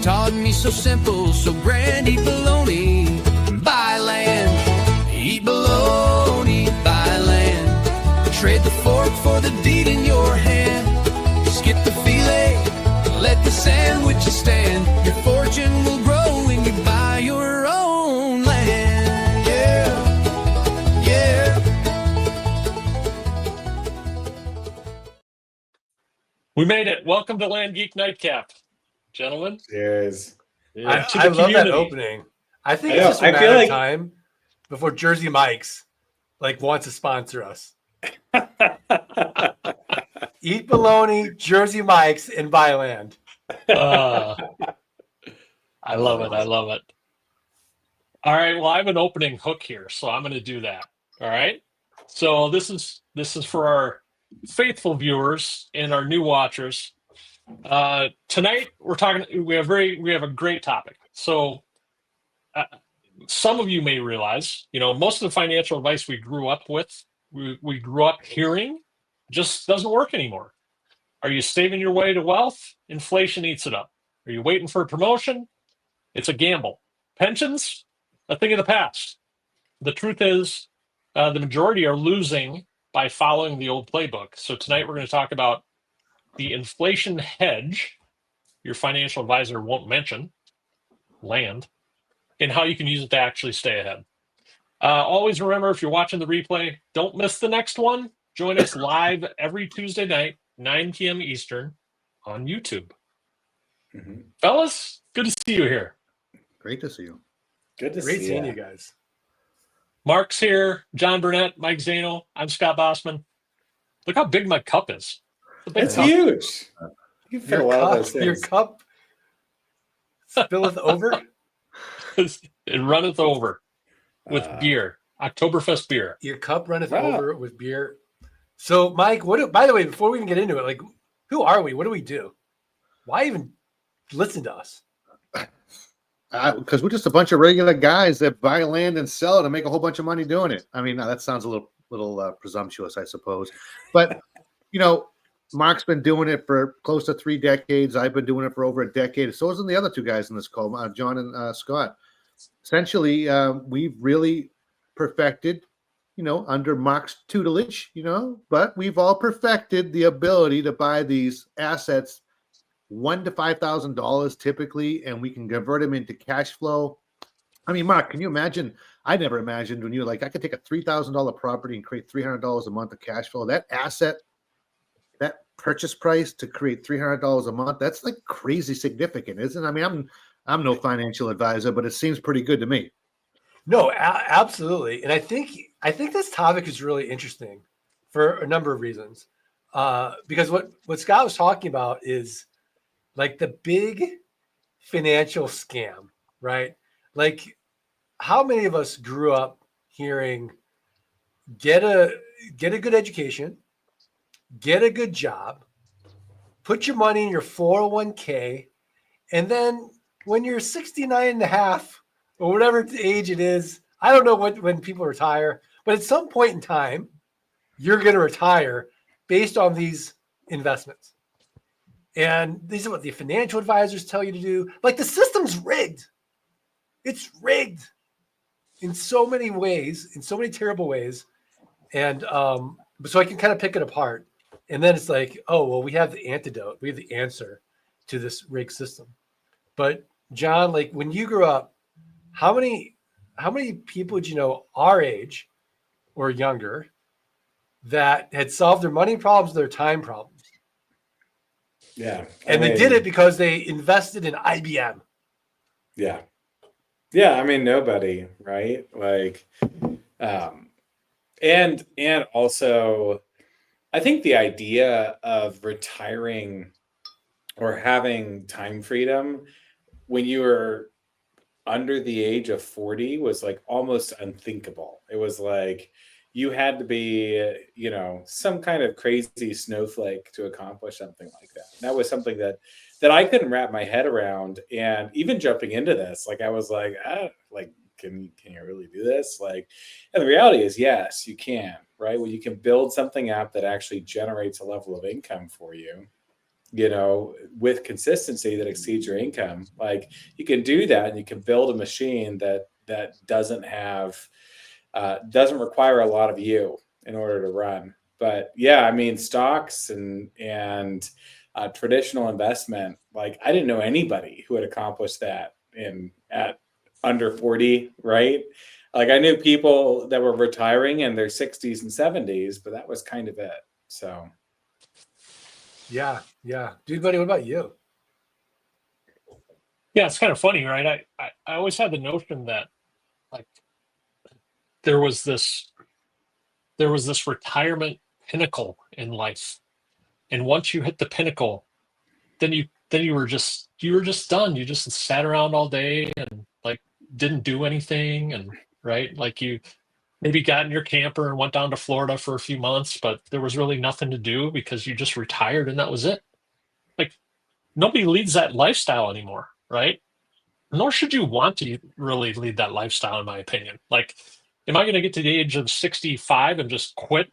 taught me so simple, so grand, eat bologna, buy land. Eat bologna, buy land. Trade the fork for the deed in your hand. Skip the filet, let the sandwiches stand. Your fortune will grow when you buy your own land. Yeah, yeah. We made it. Welcome to Land Geek Nightcap, gentlemen. Cheers. I love that opening. I think it's just a matter of time before Jersey Mike's wants to sponsor us. Eat bologna, Jersey Mike's, and buy land. I love it. I love it. All right. Well, I have an opening hook here, so I'm going to do that. All right. So this is for our faithful viewers and our new watchers. Tonight we have a great topic. So some of you may realize, most of the financial advice we grew up with, we grew up hearing, just doesn't work anymore. Are you saving your way to wealth? Inflation eats it up. Are you waiting for a promotion? It's a gamble. Pensions, a thing of the past. The truth is, the majority are losing by following the old playbook. So tonight we're going to talk about the inflation hedge your financial advisor won't mention, land, and how you can use it to actually stay ahead. Always remember, if you're watching the replay, don't miss the next one. Join us live every Tuesday night, 9 p.m. Eastern on YouTube. Mm-hmm. Fellas, good to see you here. Great to see you. Great seeing you guys. Mark's here, John Burnett, Mike Zano. I'm Scott Bossman. Look how big my cup is. It's huge. You fit a lot of those things. Your cup spilleth over? It runneth over with beer. Oktoberfest beer. Your cup runneth over with beer. So, Mike, by the way, before we even get into it, who are we? What do we do? Why even listen to us? Because we're just a bunch of regular guys that buy land and sell it and make a whole bunch of money doing it. I mean, that sounds a little presumptuous, I suppose. But, Mark's been doing it for close to 3 decades. I've been doing it for over a decade. So isn't the other 2 guys in this call, John and Scott. Essentially, we've really perfected, under Mark's tutelage, but we've all perfected the ability to buy these assets $1,000 to $5,000 typically, and we can convert them into cash flow. I mean, Mark, can you imagine? I never imagined when you were I could take a $3,000 property and create $300 a month of cash flow. That asset, that purchase price to create $300 a month, that's crazy significant, isn't it? I mean, I'm no financial advisor, but it seems pretty good to me. No, absolutely. And I think this topic is really interesting for a number of reasons. Because what Scott was talking about is the big financial scam, right? How many of us grew up hearing get a good education, get a good job, put your money in your 401k, and then when you're 69 and a half or whatever age it is, I don't know when people retire, but at some point in time, you're going to retire based on these investments. And these are what the financial advisors tell you to do. The system's rigged. It's rigged in so many ways, in so many terrible ways. And so I can kind of pick it apart. And then it's we have the antidote. We have the answer to this rigged system. But John, when you grew up, how many people did you know our age or younger that had solved their money problems, their time problems? Yeah. And they did it because they invested in IBM. Yeah. Yeah. I mean, nobody, right? And also, I think the idea of retiring or having time freedom when you were under the age of 40 was almost unthinkable. It was you had to be, some kind of crazy snowflake to accomplish something like that. And that was something that I couldn't wrap my head around. And even jumping into this, I was can you really do this? And the reality is, yes, you can, right? Well, you can build something up that actually generates a level of income for you. with consistency that exceeds your income. Like, you can do that, and you can build a machine that doesn't require a lot of you in order to run. But yeah, I mean, stocks and traditional investment, like, I didn't know anybody who had accomplished that at under 40, right? Like, I knew people that were retiring in their 60s and 70s, but that was kind of it. So Yeah. Dude, buddy, what about you? Yeah, it's kind of funny, right? I always had the notion that, like, there was this retirement pinnacle in life, and once you hit the pinnacle, then you were just done. You just sat around all day and, like, didn't do anything, and right, like, you maybe got in your camper and went down to Florida for a few months, but there was really nothing to do because you just retired and that was it. Like, nobody leads that lifestyle anymore, right? Nor should you want to really lead that lifestyle, in my opinion. Like, am I going to get to the age of 65 and just quit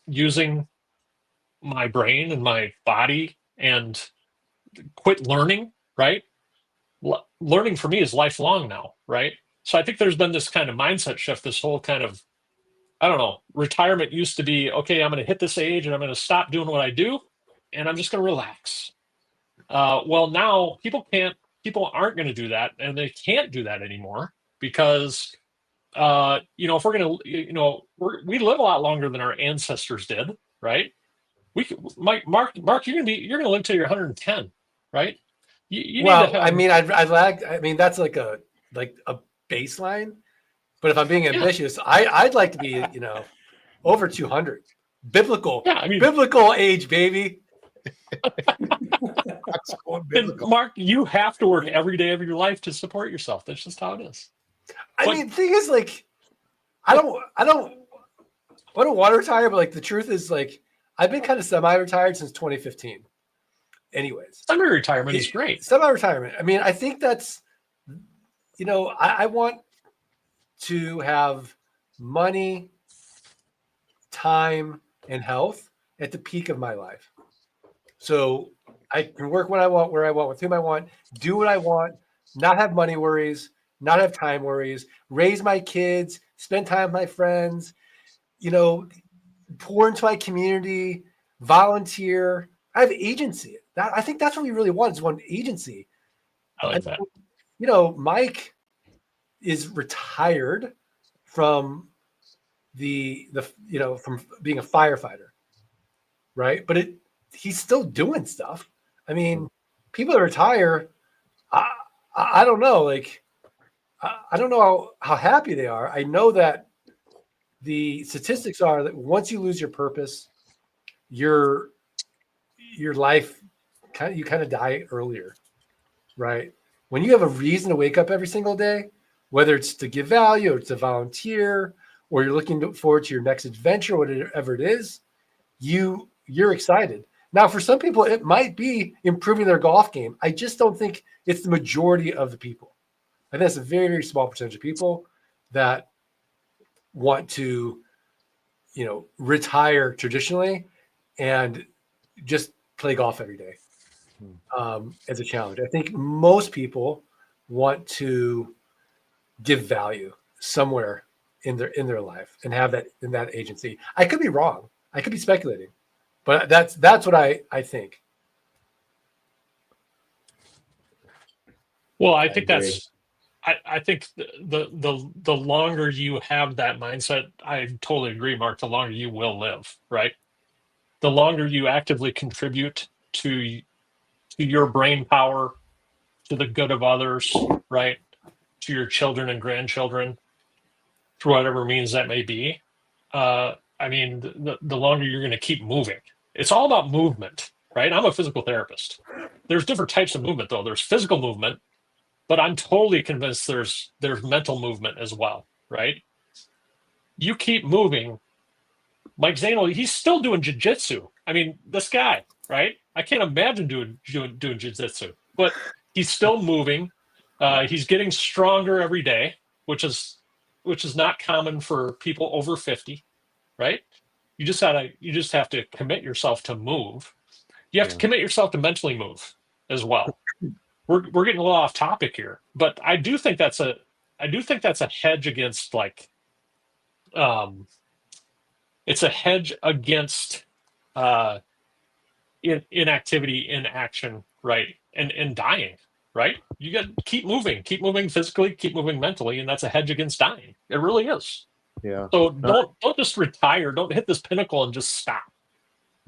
using my brain and my body and quit learning, right? Learning for me is lifelong now, right? So I think there's been this kind of mindset shift, this whole kind of, I don't know, retirement used to be, okay, I'm going to hit this age and I'm going to stop doing what I do and I'm just going to relax. Well, now people aren't going to do that, and they can't do that anymore because, if we're going to, we live a lot longer than our ancestors did, right? Mark, you're going to live till you're 110, right? You need to have, I mean, I mean, that's like a baseline. But if I'm being ambitious, I'd like to be, over 200. Biblical age, baby. and Mark, you have to work every day of your life to support yourself. That's just how it is. I mean, the thing is, like, I don't want to retire, but, like, the truth is, like, I've been kind of semi-retired since 2015. Anyways, Semi-retirement is great. Semi-retirement. I mean, I think that's, I want to have money, time, and health at the peak of my life. So I can work when I want, where I want, with whom I want, do what I want, not have money worries, not have time worries, raise my kids, spend time with my friends, pour into my community, volunteer. I have agency. I think that's what we really want, is one agency. I like that. Mike is retired from from being a firefighter, right? But he's still doing stuff. I mean, people that retire, I don't know, like, I don't know how happy they are. I know that the statistics are that once you lose your purpose, your life you kind of die earlier, right? When you have a reason to wake up every single day, whether it's to give value or to volunteer, or you're looking forward to your next adventure, whatever it is, you're excited. Now, for some people, it might be improving their golf game. I just don't think it's the majority of the people. I think it's a very, very small percentage of people that want to, retire traditionally and just play golf every day as a challenge. I think most people want to give value somewhere in their life and have that in that agency. I could be wrong. I could be speculating, but that's what I think. Well, I think I think the longer you have that mindset, I totally agree, Mark, the longer you will live, right? The longer you actively contribute to your brain power, to the good of others, right? To your children and grandchildren, through whatever means that may be. I mean, the longer you're going to keep moving. It's all about movement, right? I'm a physical therapist. There's different types of movement, though. There's physical movement, but I'm totally convinced there's mental movement as well, right? You keep moving. Mike Zanel, he's still doing jiu-jitsu. I mean, this guy, right? I can't imagine doing jiu-jitsu, but he's still moving. He's getting stronger every day, which is not common for people over 50, right? You just have to commit yourself to move. You have to commit yourself to mentally move as well. We're getting a little off topic here, but I do think that's a hedge against like it's a hedge against uh inactivity, inaction, right? And dying, right? You got to keep moving physically, keep moving mentally, and that's a hedge against dying. It really is. Yeah. So No, don't just retire. Don't hit this pinnacle and just stop.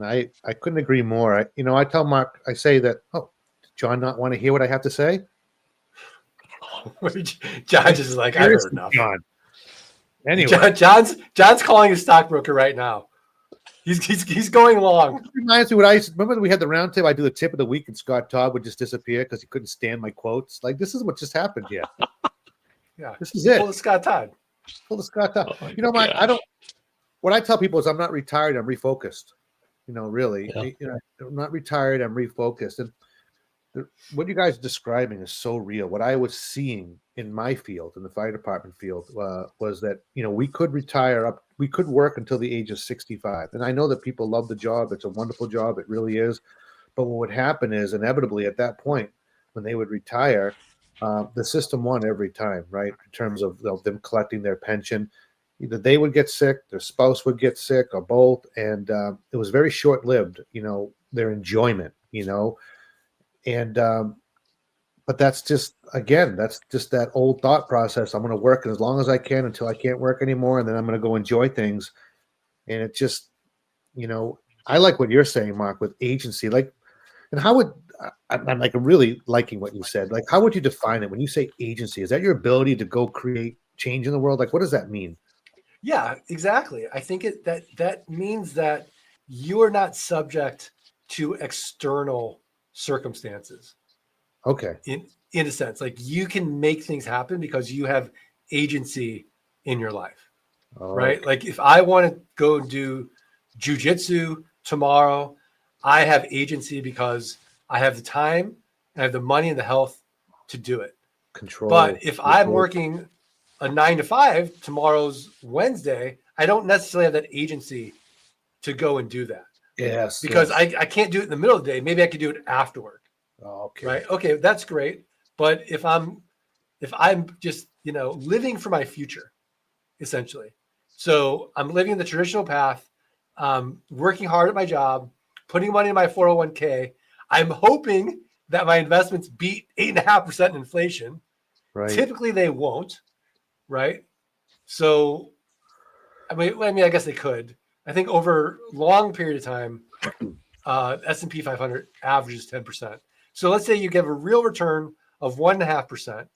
I couldn't agree more. I tell Mark, I say that, oh, did John not want to hear what I have to say? John just is like, I heard enough. John. Anyway. John's calling his stockbroker right now. He's going along. It reminds me what I remember. We had the round table. I do the tip of the week, and Scott Todd would just disappear because he couldn't stand my quotes. Like, this is what just happened here. Yeah, this is it. Pull the Scott Todd. Pull the Scott Todd. Oh, I don't. What I tell people is, I'm not retired. I'm refocused. Really, Yeah. I'm not retired. I'm refocused. And what you guys are describing is so real. What I was seeing in my field, in the fire department field, was that we could retire up. We could work until the age of 65. And I know that people love the job. It's a wonderful job. It really is. But what would happen is, inevitably at that point, when they would retire, the system won every time, right? In terms of them collecting their pension. Either they would get sick, their spouse would get sick, or both. And it was very short-lived, their enjoyment, And but that's just that old thought process. I'm going to work as long as I can until I can't work anymore, and then I'm going to go enjoy things. And it just, I like what you're saying, Mark, with agency. Like, and how would I'm like really liking what you said. Like, how would you define it when you say agency? Is that your ability to go create change in the world? Like, what does that mean? Yeah, exactly. I think that means that you are not subject to external circumstances. Okay. In a sense, like you can make things happen because you have agency in your life, right? Okay. Like if I want to go do jujitsu tomorrow, I have agency because I have the time, I have the money and the health to do it. Control. But if I'm working a 9 to 5, tomorrow's Wednesday, I don't necessarily have that agency to go and do that. Yes. Because I can't do it in the middle of the day. Maybe I could do it after work. Okay. Right. Okay. That's great. But if I'm just, living for my future, essentially. So I'm living the traditional path, working hard at my job, putting money in my 401k. I'm hoping that my investments beat 8.5% inflation. Right. Typically they won't. Right. So, I guess they could. I think over a long period of time, S&P 500 averages 10%. So let's say you give a real return of 1.5%.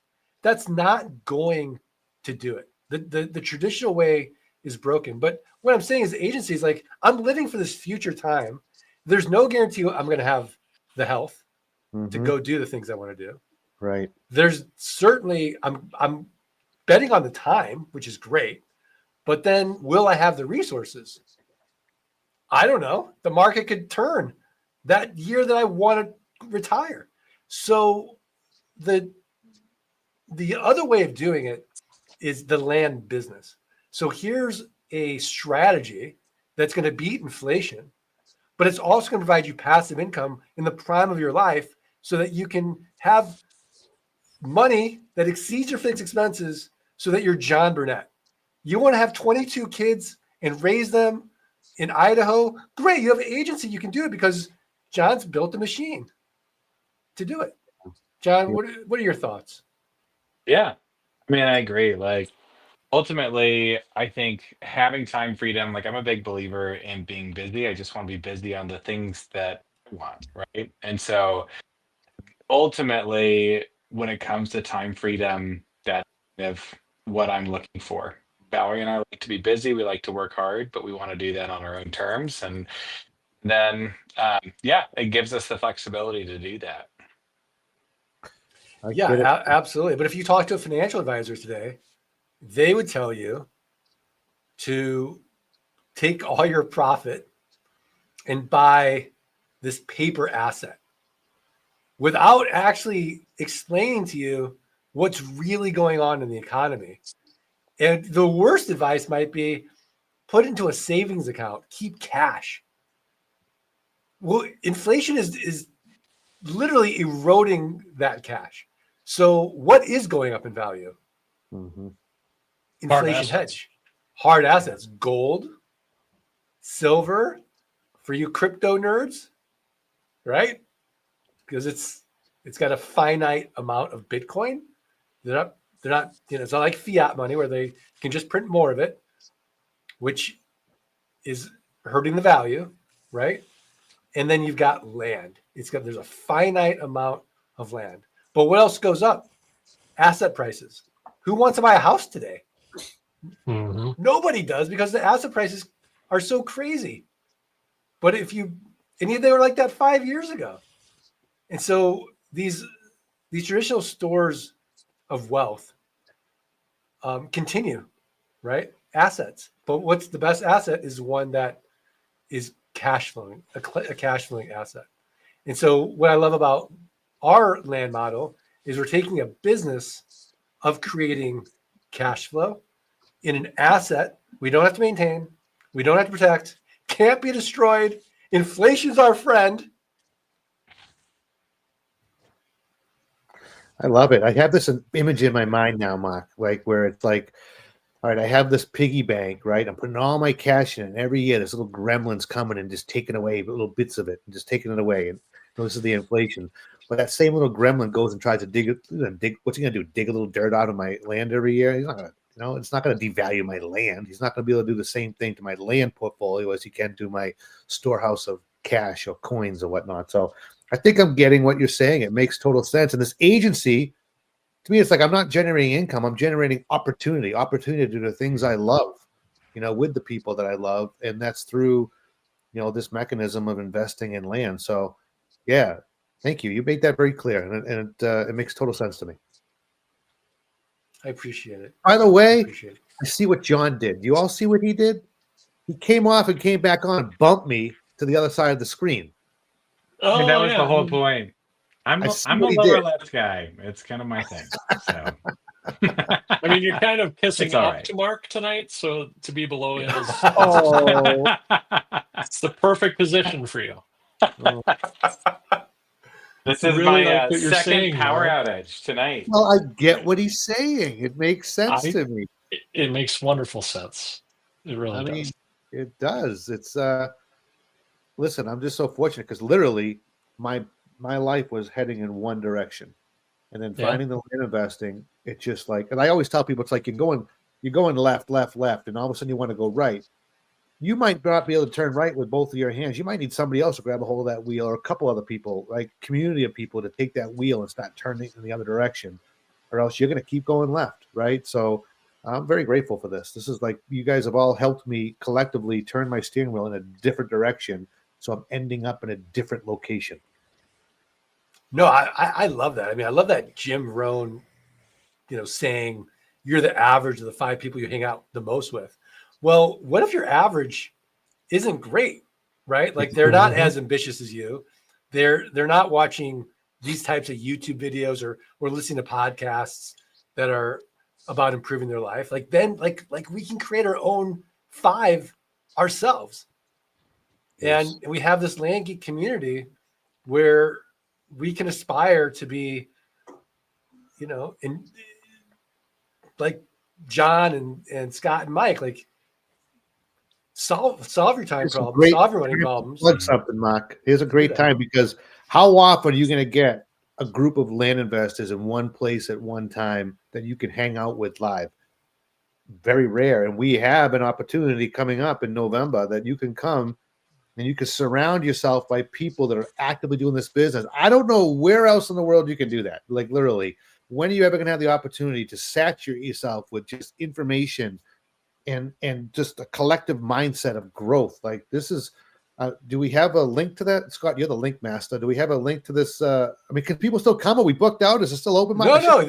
That's not going to do it. The traditional way is broken. But what I'm saying is agency is like, I'm living for this future time. There's no guarantee I'm going to have the health to go do the things I want to do. Right. There's certainly, I'm betting on the time, which is great. But then will I have the resources? I don't know. The market could turn that year that I want to retire. So the other way of doing it is the land business. So here's a strategy that's going to beat inflation, but it's also going to provide you passive income in the prime of your life so that you can have money that exceeds your fixed expenses so that you're John Burnett. You want to have 22 kids and raise them in Idaho? Great. You have an agency. You can do it because John's built a machine to do it. John, what are your thoughts? Yeah. I mean, I agree. Like, ultimately, I think having time freedom, like, I'm a big believer in being busy. I just want to be busy on the things that I want, right? And so, ultimately, when it comes to time freedom, that's kind of what I'm looking for. Valerie and I like to be busy. We like to work hard, but we want to do that on our own terms. And then, it gives us the flexibility to do that. Absolutely. But if you talk to a financial advisor today, they would tell you to take all your profit and buy this paper asset without actually explaining to you what's really going on in the economy. And the worst advice might be put into a savings account, keep cash. Well, inflation is literally eroding that cash. So what is going up in value? Mhm. Inflation assets. hedge, hard assets, gold, silver, for you crypto nerds, right? Because it's got a finite amount of Bitcoin. They're not, it's not like fiat money where they can just print more of it, which is hurting the value, right? And then you've got land. There's a finite amount of land. But what else goes up? Asset prices. Who wants to buy a house today? Mhm. Nobody does because the asset prices are so crazy. But they were like that 5 years ago. And so these traditional stores of wealth continue, right? Assets. But what's the best asset is one that is cash flowing, a cash flowing asset. And so what I love about our land model is we're taking a business of creating cash flow in an asset we don't have to maintain, we don't have to protect, can't be destroyed. Inflation's our friend. I love it. I have this image in my mind now, Mark, like where it's like, all right, I have this piggy bank, right? I'm putting all my cash in, and every year this little gremlin's coming and just taking away little bits of it and just taking it away. And this is the inflation. But that same little gremlin goes and tries to dig. What's he gonna do? Dig a little dirt out of my land every year? He's not gonna. It's not going to devalue my land. He's not going to be able to do the same thing to my land portfolio as he can to my storehouse of cash or coins or whatnot. So I think I'm getting what you're saying. It makes total sense. And this agency, to me, it's like I'm not generating income. I'm generating opportunity to do the things I love, with the people that I love. And that's through, this mechanism of investing in land. So, yeah, thank you. You made that very clear. And it makes total sense to me. I appreciate it. By the I way, appreciate it. I see what John did. Do you all see what he did? He came off and came back on and bumped me to the other side of the screen. I mean, that Oh was the yeah. whole point. I'm I see I'm a what he lower did. left guy. It's kind of my thing. So I mean, you're kind of kissing It's all up right. to Mark tonight, so to be below him is Oh, it's the perfect position for you. This is Really my like what you're second saying, power Mark. outage tonight. well, I get what he's saying. It makes sense to me. It makes wonderful sense. It I really mean, does. it does. It's listen, I'm just so fortunate because literally my life was heading in one direction. And then Yeah. finding the land investing, it's just like, and I always tell people it's like you're going left, left, left, and all of a sudden you want to go right. You might not be able to turn right with both of your hands. You might need somebody else to grab a hold of that wheel, or a couple other people, like community of people, to take that wheel and start turning in the other direction, or else you're going to keep going left, right? So I'm very grateful for this. This is like you guys have all helped me collectively turn my steering wheel in a different direction, so I'm ending up in a different location. No, I love that. I mean, I love that Jim Rohn, saying you're the average of the 5 people you hang out the most with. Well, what if your average isn't great, right? Like they're not as ambitious as you. They're not watching these types of YouTube videos or listening to podcasts that are about improving their life. Like then like we can create our own 5 ourselves. Yes. And we have this land geek community where we can aspire to be, in like John and Scott and Mike, like solve your time It's a problems, great solve your money time to problems. plug something, Mark. Here's a great that. time because how often are you going to get a group of land investors in one place at one time that you can hang out with live? Very rare. And we have an opportunity coming up in November that you can come and you can surround yourself by people that are actively doing this business. I don't know where else in the world you can do that. Like literally, when are you ever going to have the opportunity to saturate yourself with just information and just a collective mindset of growth? Like this is do we have a link to that? Scott, you're the link master. Do we have a link to this? I mean, can people still come? Are we booked out? Is it still open? No,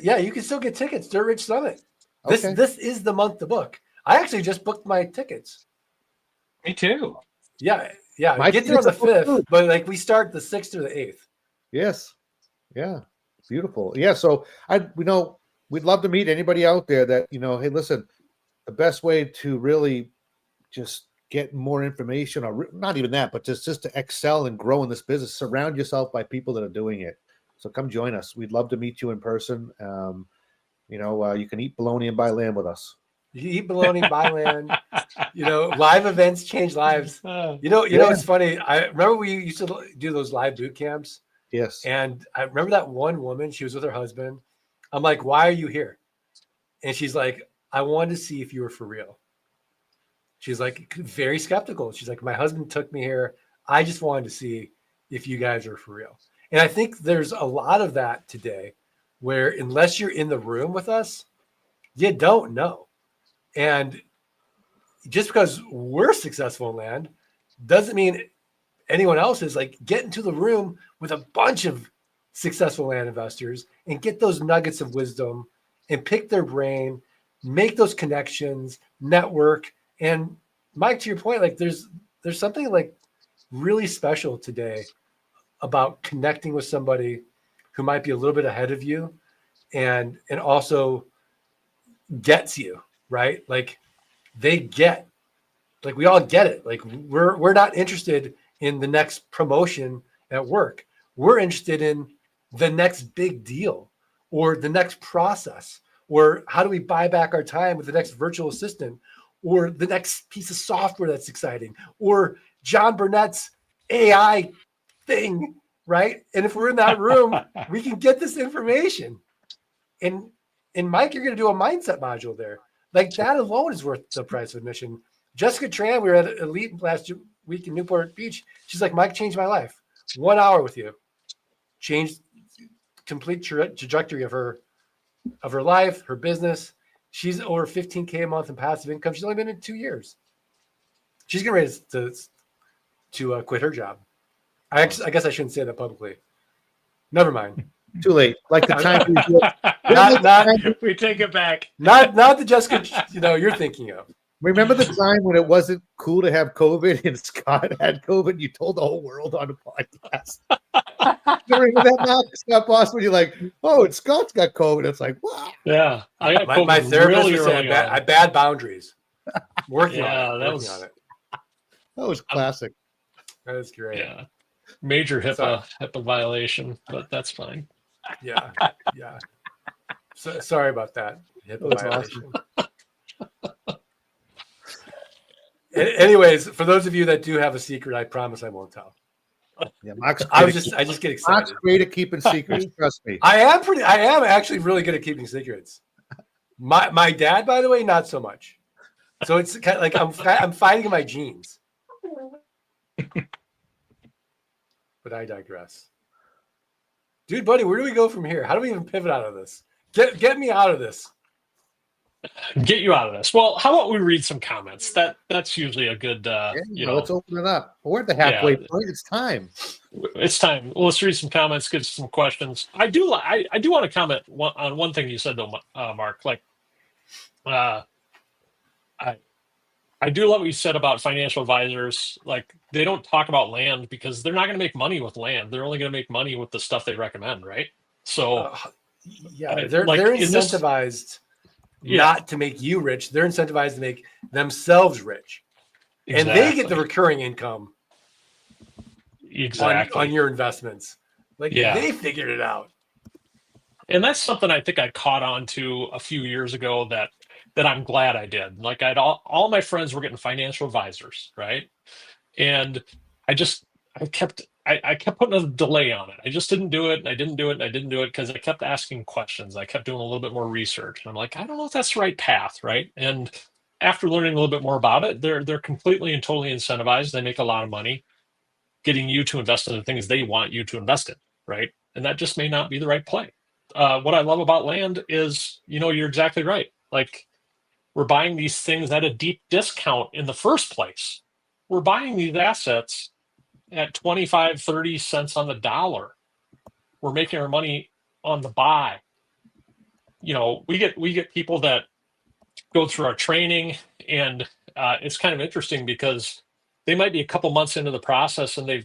yeah, you can still get tickets. Dirt Rich Summit. Okay. This is the month to book. I actually just booked my tickets. Me too. Yeah. My Get there on tickets the are booked 5th, too. but like we start the 6th or the 8th. Yes. Yeah. Beautiful. Yeah. So we'd love to meet anybody out there that, hey, listen, the best way to really just get more information, or not even that, but just to excel and grow in this business, surround yourself by people that are doing it. So come join us. We'd love to meet you in person. You can eat bologna and buy land with us. You eat bologna, buy land. Live events change lives. It's funny. I remember we used to do those live boot camps. Yes. And I remember that one woman, she was with her husband. I'm like, why are you here? And she's like, I wanted to see if you were for real. She's like, very skeptical. She's like, my husband took me here. I just wanted to see if you guys are for real. And I think there's a lot of that today where unless you're in the room with us, you don't know. And just because we're successful in land doesn't mean anyone else is. Like, get into the room with a bunch of successful land investors and get those nuggets of wisdom and pick their brain, make those connections, network. And Mike, to your point, like there's something like really special today about connecting with somebody who might be a little bit ahead of you and also gets you, right? Like we all get it. Like we're not interested in the next promotion at work. We're interested in the next big deal or the next process, or how do we buy back our time with the next virtual assistant, or the next piece of software that's exciting, or John Burnett's AI thing, right? And if we're in that room, we can get this information. And Mike, you're going to do a mindset module there. Like that alone is worth the price of admission. Jessica Tran, we were at Elite last week in Newport Beach. She's like, Mike changed my life. 1 hour with you. Changed complete trajectory of her life, her business. She's over 15K a month in passive income. She's only been in 2 years. She's getting ready to quit her job. I guess I shouldn't say that publicly. Never mind. Too late. Like the time we take it back. Not the Jessica you're thinking of. Remember the time when it wasn't cool to have COVID and Scott had COVID? You told the whole world on the podcast. Remember that, Mark? Scott Boss, when you're like, oh, and Scott's got COVID. It's like, wow. Yeah. I got COVID my therapist really said I had bad boundaries. Working on it. That was classic. That is great. Yeah. Major HIPAA violation, but that's fine. Yeah. Yeah. So, sorry about that. HIPAA violation. Awesome. Anyways, for those of you that do have a secret, I promise I won't tell. Yeah, Mark's I just get excited. Mark's great at keeping secrets. Trust me. I am actually really good at keeping secrets. My dad, by the way, not so much. So it's kind of like I'm fighting my genes. But I digress. Dude, buddy, where do we go from here? How do we even pivot out of this? Get me out of this. Get you out of this. Well, how about we read some comments? That's usually a good let's open it up. We're at the halfway point. It's time. It's time. Well, let's read some comments, get some questions. I do want to comment on one thing you said though, Mark. Like I do love what you said about financial advisors. Like they don't talk about land because they're not going to make money with land. They're only going to make money with the stuff they recommend, right? So they're incentivized not to make you rich. They're incentivized to make themselves rich. Exactly. And they get the recurring income on your investments. They figured it out. And that's something I think I caught on to a few years ago that I'm glad I did. Like all my friends were getting financial advisors, right? And I kept putting a delay on it. I just didn't do it. And I didn't do it. And I didn't do it because I kept asking questions. I kept doing a little bit more research. And I'm like, I don't know if that's the right path, right? And after learning a little bit more about it, they're completely and totally incentivized. They make a lot of money getting you to invest in the things they want you to invest in, right? And that just may not be the right play. What I love about land is, you're exactly right. Like we're buying these things at a deep discount in the first place. We're buying these assets at 25, 30 cents on the dollar. We're making our money on the buy. We get people that go through our training, and it's kind of interesting because they might be a couple months into the process and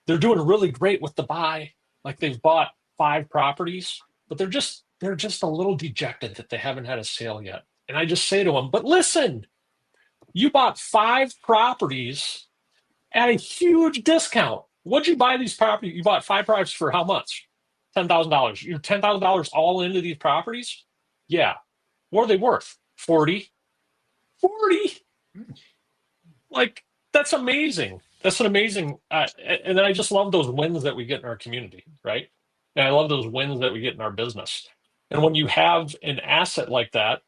they're doing really great with the buy. Like they've bought 5 properties, but they're just a little dejected that they haven't had a sale yet. And I just say to them, but listen, You bought 5 properties at a huge discount. What'd you buy these properties? You bought 5 properties for how much? $10,000. You're $10,000 all into these properties? Yeah. What are they worth? 40. 40. Like, that's amazing. That's an amazing. And then I just love those wins that we get in our community, right? And I love those wins that we get in our business. And when you have an asset like that,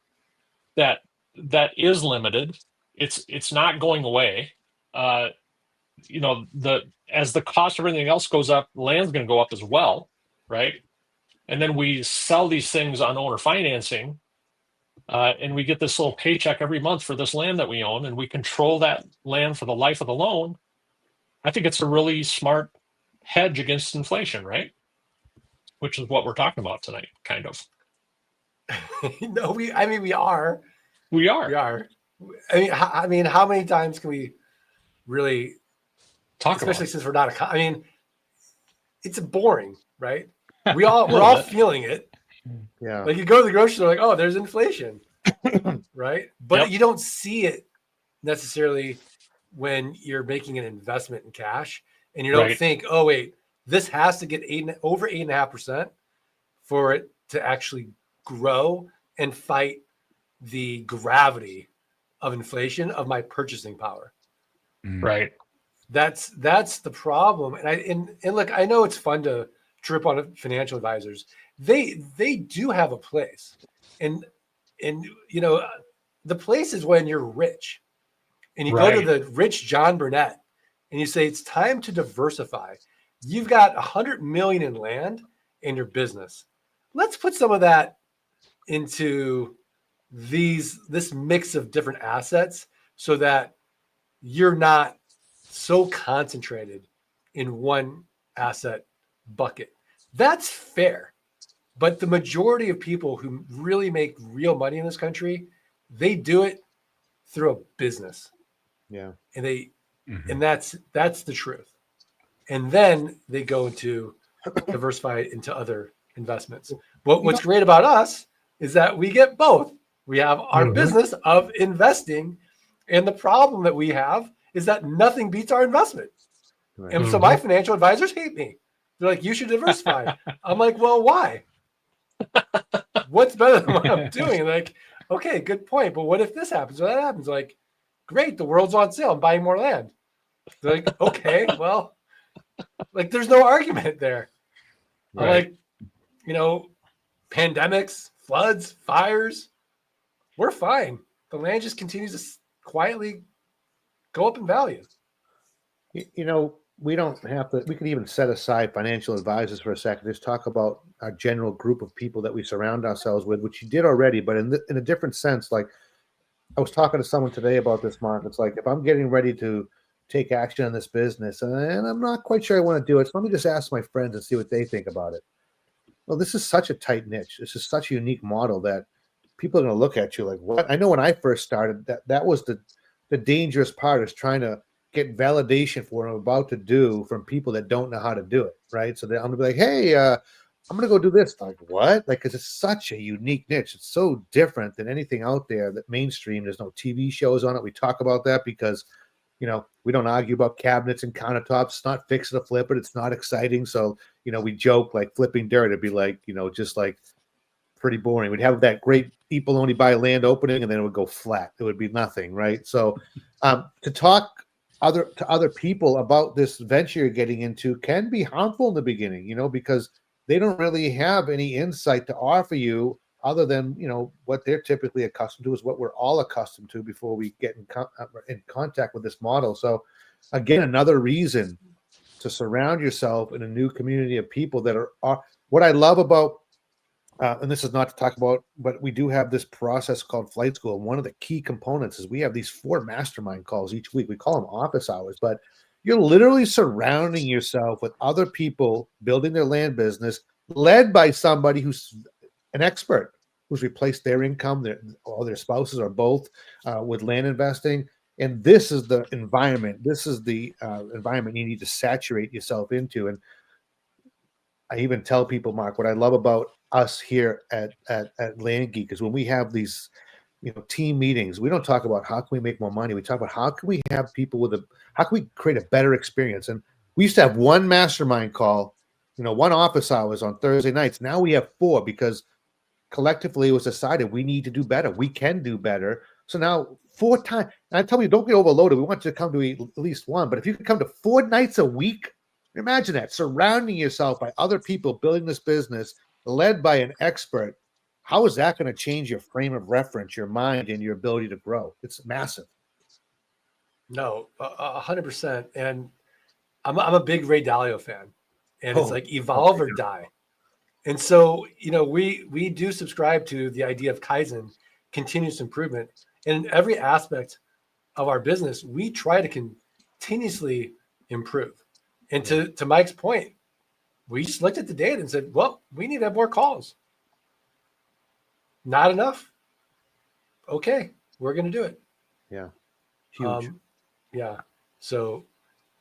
that is limited, it's not going away. You know, as the cost of everything else goes up, land's going to go up as well, right? And then we sell these things on owner financing, and we get this little paycheck every month for this land that we own, and we control that land for the life of the loan. I think it's a really smart hedge against inflation, right? Which is what we're talking about tonight, kind of. No, we are. We are. We are. I mean, how many times can we really Talk especially about since we're not I mean, it's boring, right? We're all feeling it. Yeah. Like you go to the grocery store, like, oh, there's inflation, right? But Yep. you don't see it necessarily when you're making an investment in cash, and you don't Right. think, oh wait, this has to get over 8.5% for it to actually grow and fight the gravity of inflation of my purchasing power. Right. That's the problem. And look, I know it's fun to trip on financial advisors. They do have a place, and you know, the place is when you're rich, and you go to Right. the rich John Burnett, and you say it's time to diversify. You've got 100 million in land in your business. Let's put some of that into this mix of different assets, so that you're not so concentrated in one asset bucket. That's fair. But the majority of people who really make real money in this country, they do it through a business. Yeah. And and that's the truth. And then they go into diversify into other investments. What's great about us is that we get both. We have our business of investing, and the problem that we have is that nothing beats our investment. Right. And so my financial advisors hate me. They're like, you should diversify. I'm like, well, why? What's better than what I'm doing? Like, okay, good point. But what if this happens or that happens? Like, great, the world's on sale. I'm buying more land. They're like, okay, well, like there's no argument there. Right. I'm like, you know, pandemics, floods, fires, we're fine. The land just continues to quietly go up in value. You know, we don't have to, we could even set aside financial advisors for a second. Just talk about our general group of people that we surround ourselves with, which you did already, but in a different sense. Like I was talking to someone today about this, Mark. It's like, if I'm getting ready to take action in this business and I'm not quite sure I want to do it, so let me just ask my friends and see what they think about it. Well, this is such a tight niche. This is such a unique model that people are going to look at you like, what? I know when I first started, that was the dangerous part, is trying to get validation for what I'm about to do from people that don't know how to do it, right? So I'm going to be like, hey, I'm going to go do this. Like, what? Like, because it's such a unique niche. It's so different than anything out there that mainstream. There's no TV shows on it. We talk about that because, you know, we don't argue about cabinets and countertops. It's not fix it or flip it. It's not exciting. So, you know, we joke like flipping dirt. It'd be like, you know, just like pretty boring. We'd have that great people only buy land opening, and then it would go flat. It would be nothing, right? So to talk to other people about this venture you're getting into can be harmful in the beginning, you know, because they don't really have any insight to offer you other than, you know, what they're typically accustomed to is what we're all accustomed to before we get in contact with this model. So again, another reason to surround yourself in a new community of people that are what I love about, and this is not to talk about, but we do have this process called Flight School. One of the key components is we have these 4 mastermind calls each week. We call them office hours, but you're literally surrounding yourself with other people building their land business, led by somebody who's an expert, who's replaced their income, or their spouses or both, with land investing. And this is the environment. This is the environment you need to saturate yourself into. And I even tell people, Mark, what I love about us here at Land Geek is when we have these team meetings, we don't talk about how can we make more money. We talk about how can we have people how can we create a better experience. And we used to have one mastermind call, one office hours on Thursday nights. Now we have 4 because collectively it was decided we need to do better. We can do better. So now 4 times, and I tell you, don't get overloaded. We want you to come to at least 1, but if you could come to 4 nights a week, imagine that, surrounding yourself by other people building this business led by an expert. How is that going to change your frame of reference, your mind, and your ability to grow? It's massive. No, 100%. And I'm a big Ray Dalio fan, and it's like evolve or die. And so, we do subscribe to the idea of Kaizen, continuous improvement. And in every aspect of our business, we try to continuously improve. And to Mike's point, we just looked at the data and said, well, we need to have more calls. Not enough? Okay, we're going to do it. Yeah. Huge. Yeah. So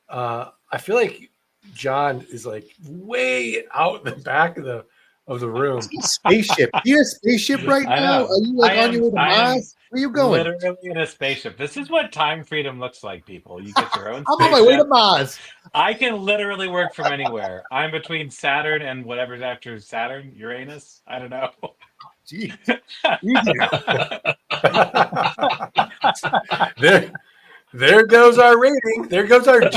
I feel like John is like way out the back of the room. Spaceship. You're a spaceship right I now? know. Are you on your way to Mars? Where are you going? Literally in a spaceship. This is what time freedom looks like, people. You get your own I'm on my way to spaceship. Mars. I can literally work from anywhere. I'm between Saturn and whatever's after Saturn, Uranus. I don't know. Gee. There goes our rating. There goes our G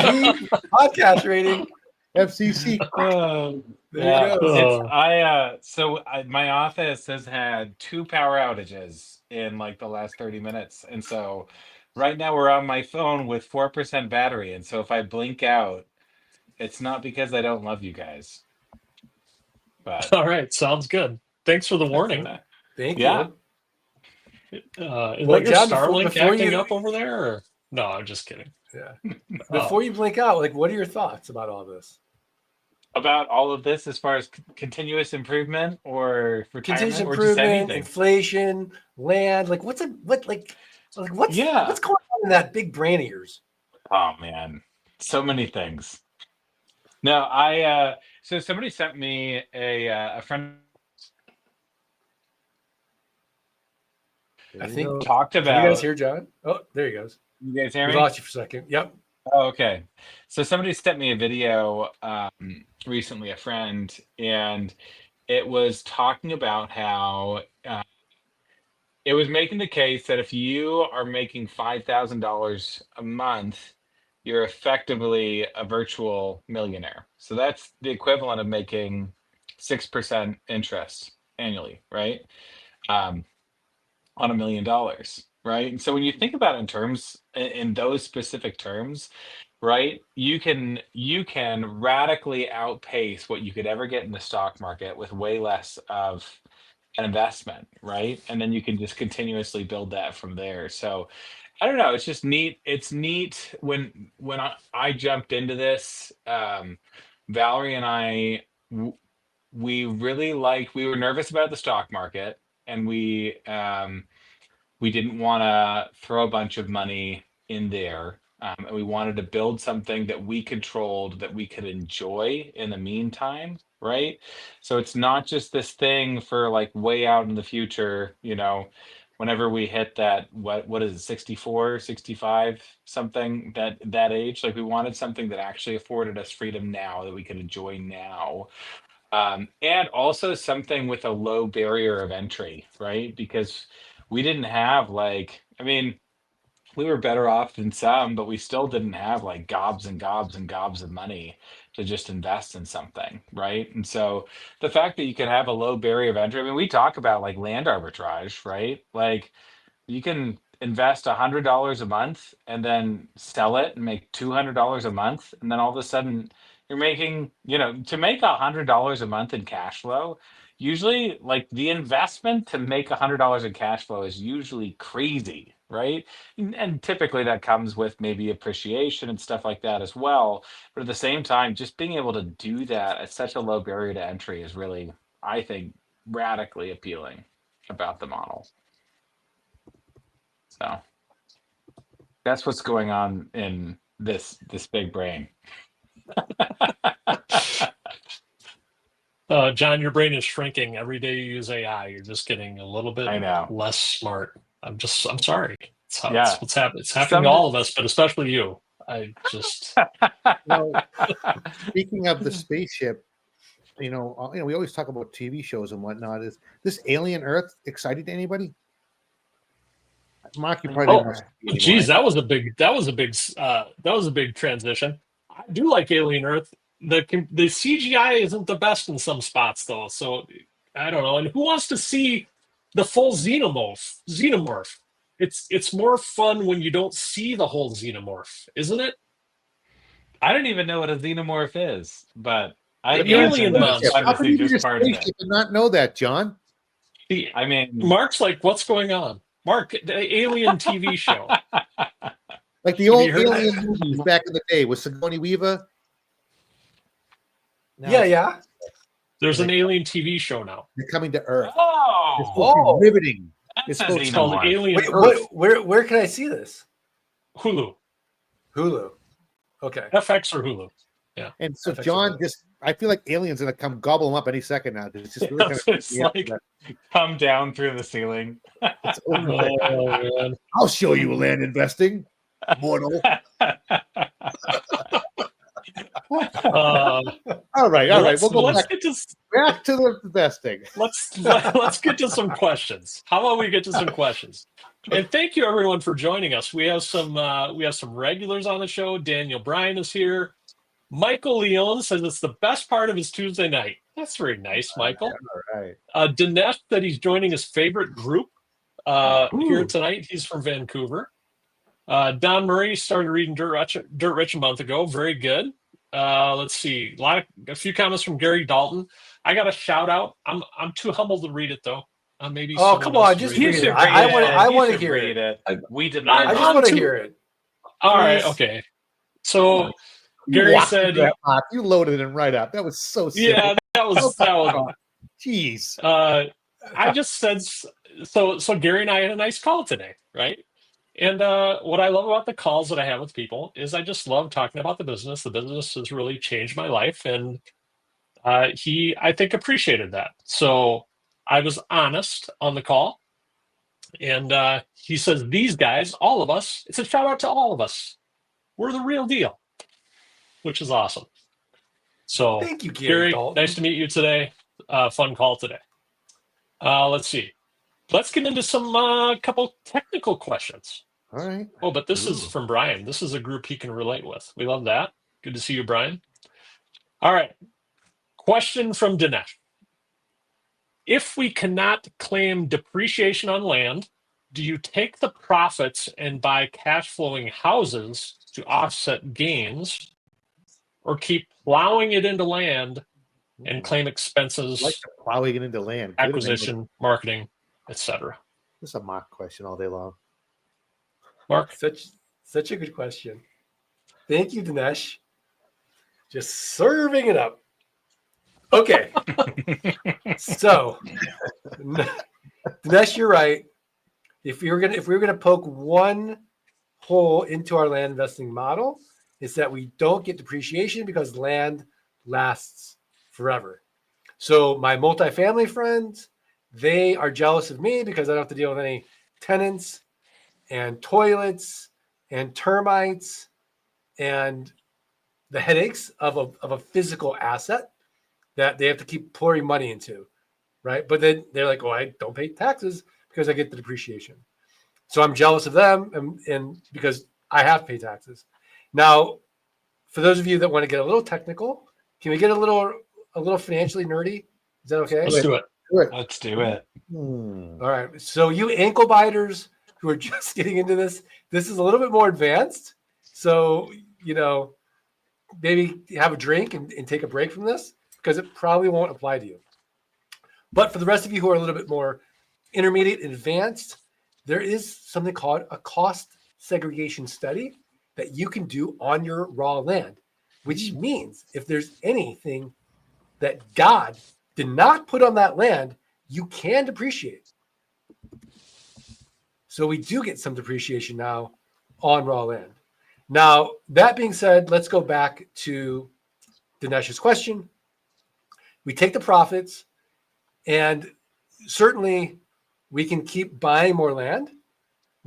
podcast rating. FCC. There you go. My office has had 2 power outages in like the last 30 minutes. And so right now we're on my phone with 4% battery. And so if I blink out, it's not because I don't love you guys. But All right, sounds good. Thanks for the warning. Thank Yeah. Is Well, that your John, Starlink before acting you- up over there? Or? No, I'm just kidding. Yeah. Before you blink out, like, what are your thoughts about all this? about all of this as far as continuous improvement or Continuous retirement or just improvement, anything? inflation, land. Like, what's what's going on in that big brain of yours? Oh man, so many things. No, so somebody sent me a friend I think talked Can about. you guys hear John? Oh, there he goes. You guys hear We me? lost you for a second. Yep. Oh, okay. So somebody sent me a video recently, a friend, and it was talking about how it was making the case that if you are making $5,000 a month, you're effectively a virtual millionaire. So that's the equivalent of making 6% interest annually, right? On $1 million, right? And so when you think about it in terms, in those specific terms, right, you can radically outpace what you could ever get in the stock market with way less of an investment, right? And then you can just continuously build that from there. So I don't know, it's just neat. It's neat when I jumped into this, Valerie and I, we really we were nervous about the stock market, and we didn't want to throw a bunch of money in there. And we wanted to build something that we controlled, that we could enjoy in the meantime, right? So it's not just this thing for like way out in the future, whenever we hit that, what is it, 64, 65, something, that age. Like, we wanted something that actually afforded us freedom now, that we could enjoy now. And also something with a low barrier of entry, right? Because we didn't have we were better off than some, but we still didn't have like gobs and gobs and gobs of money to just invest in something, right? And so the fact that you can have a low barrier of entry, we talk about like land arbitrage, right? Like, you can invest $100 a month and then sell it and make $200 a month, and then all of a sudden you're making, to make $100 a month in cash flow. Usually, like, the investment to make $100 in cash flow is usually crazy, right? And typically that comes with maybe appreciation and stuff like that as well. But at the same time, just being able to do that at such a low barrier to entry is really, I think, radically appealing about the model. So that's what's going on in this big brain. John, your brain is shrinking every day you use AI. You're just getting a little bit I know. less smart. I'm sorry. It's how Yeah. it's what's happening. It's happening to all of us, but especially you. I just Well, speaking of the spaceship, we always talk about TV shows and whatnot. Is this Alien Earth exciting to anybody? Mark, you probably didn't oh, watch TV anymore. geez, that was a big transition. I do like Alien Earth. The CGI isn't the best in some spots though, so I don't know. And who wants to see the full xenomorph? It's more fun when you don't see the whole xenomorph, isn't it? I don't even know what a xenomorph is, but I The alien imagine that it's monster. fun How to can see you be just a part of it. spaceship and not know that, John? I mean, Mark's like, what's going on? Mark, the Alien TV show. Like the Have old you heard Alien movies back in the day with Sigourney Weaver. Now Yeah. There's an Alien TV show now. they're coming to Earth. It's oh, supposed to be riveting. that's It's a supposed It's called xenomorph. Alien Wait, Earth. where can I see this? Hulu, Hulu. Okay. FX or Hulu. And so FX John Hulu. just, I feel like aliens gonna come gobble him up any second now. It's just really kind of It's freaking me out like that come down through the ceiling. it's over there. Oh man. I'll show you land investing, mortal. Uh, All right. We'll go let's back get to to the investing. let's get to some questions. How about we get to some questions? And thank you everyone for joining us. We have some regulars on the show. Daniel Bryan is here. Michael Leone says it's the best part of his Tuesday night. That's very nice, Michael. All right. Dinesh said he's joining his favorite group here Ooh. tonight. He's from Vancouver. Don Murray started reading Dirt Rich a month ago. Very good. Let's see. A few comments from Gary Dalton. I got a shout out. I'm too humble to read it though. Maybe. Oh, someone come else on, should just read You read it. it. should I read wanna- it. I You wanna should hear read it. it. We I demand just I'm want to too- hear it. All right. Please. Okay. So Gary Walked said, into that box. You loaded him right up. That was so simple. "Yeah, that was." Jeez. I just said so. So Gary and I had a nice call today, right? And what I love about the calls that I have with people is I just love talking about the business. The business has really changed my life, and he, I think, appreciated that. So I was honest on the call, and he says, "These guys, all of us, it's a shout out to all of us. We're the real deal," which is awesome. So Thank you, Gary Gary, Dalton. nice to meet you today. Fun call today. Let's see. Let's get into some couple technical questions. All right. Oh, but this is Ooh. from Brian. This is a group he can relate with. We love that. Good to see you, Brian. All right. Question from Dinesh. If we cannot claim depreciation on land, do you take the profits and buy cash flowing houses to offset gains, or keep plowing it into land and claim expenses, Like the plowing it into land. Good acquisition, marketing, etc.? This is a mock question all day long. Mark? Such a good question. Thank you, Dinesh. Just serving it up. Okay. So, Dinesh, you're right. If we were gonna poke one hole into our land investing model, it's that we don't get depreciation because land lasts forever. So my multifamily friends, they are jealous of me because I don't have to deal with any tenants and toilets and termites and the headaches of a physical asset that they have to keep pouring money into, right? But then they're like, "Oh, I don't pay taxes because I get the depreciation." So I'm jealous of them, and because I have to pay taxes. Now, for those of you that want to get a little technical, can we get a little financially nerdy? Is that okay? Let's do it. Good. Let's do it. Hmm. All right. So you ankle biters who are just getting into this is a little bit more advanced. So, maybe have a drink and take a break from this because it probably won't apply to you. But for the rest of you who are a little bit more intermediate and advanced, there is something called a cost segregation study that you can do on your raw land, which means if there's anything that God did not put on that land, you can depreciate. So we do get some depreciation now on raw land. Now, that being said, let's go back to Dinesh's question. We take the profits, and certainly we can keep buying more land